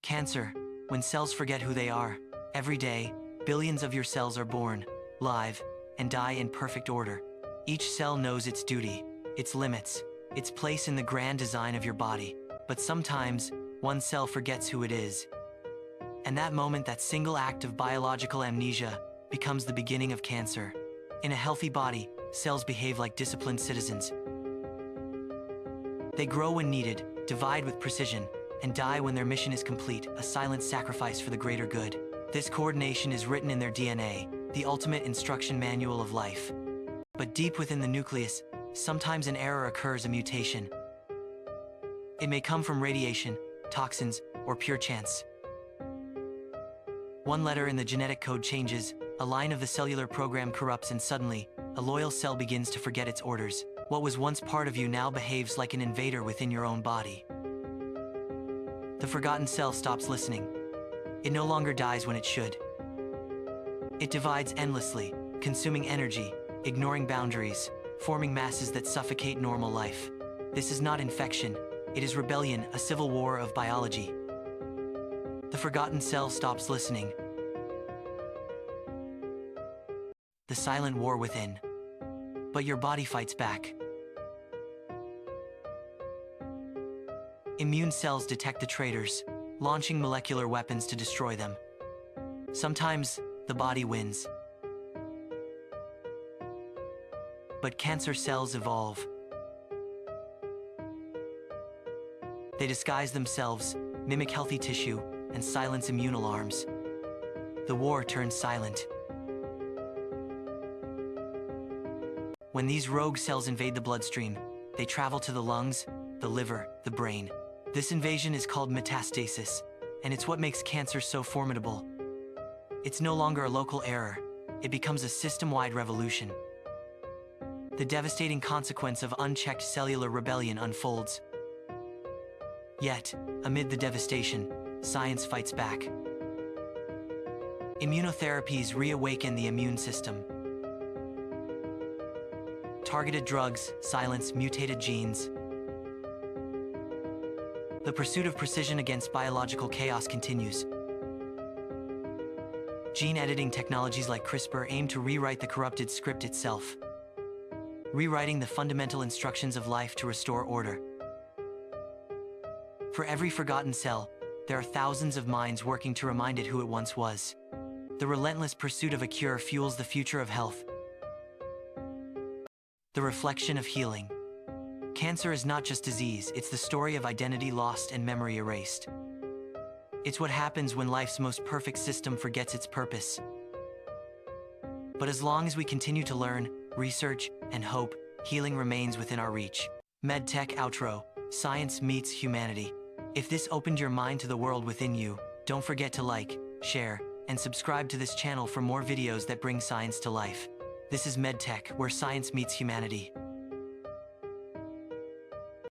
Cancer, when cells forget who they are. Every day, billions of your cells are born, live, and die in perfect order. Each cell knows its duty, its limits, its place in the grand design of your body. But sometimes, one cell forgets who it is. And that moment, that single act of biological amnesia, becomes the beginning of cancer. In a healthy body, cells behave like disciplined citizens. They grow when needed, divide with precision, and die when their mission is complete, a silent sacrifice for the greater good. This coordination is written in their DNA, the ultimate instruction manual of life. But deep within the nucleus, sometimes an error occurs, a mutation. It may come from radiation, toxins, or pure chance. One letter in the genetic code changes, a line of the cellular program corrupts, and suddenly, a loyal cell begins to forget its orders. What was once part of you now behaves like an invader within your own body. The forgotten cell stops listening. It no longer dies when it should. It divides endlessly, consuming energy, ignoring boundaries, forming masses that suffocate normal life. This is not infection, it is rebellion, a civil war of biology. The forgotten cell stops listening. The silent war within. But your body fights back. Immune cells detect the traitors, launching molecular weapons to destroy them. Sometimes, the body wins. But cancer cells evolve. They disguise themselves, mimic healthy tissue, and silence immune alarms. The war turns silent. When these rogue cells invade the bloodstream, they travel to the lungs, the liver, the brain. This invasion is called metastasis, and it's what makes cancer so formidable. It's no longer a local error, it becomes a system-wide revolution. The devastating consequence of unchecked cellular rebellion unfolds. Yet, amid the devastation, science fights back. Immunotherapies reawaken the immune system. Targeted drugs silence mutated genes. The pursuit of precision against biological chaos continues. Gene editing technologies like CRISPR aim to rewrite the corrupted script itself, rewriting the fundamental instructions of life to restore order. For every forgotten cell, there are thousands of minds working to remind it who it once was. The relentless pursuit of a cure fuels the future of health. The reflection of healing. Cancer is not just disease, it's the story of identity lost and memory erased. It's what happens when life's most perfect system forgets its purpose. But as long as we continue to learn, research, and hope, healing remains within our reach. MedTech outro. Science meets humanity. If this opened your mind to the world within you, don't forget to like, share, and subscribe to this channel for more videos that bring science to life. This is MedTech, where science meets humanity.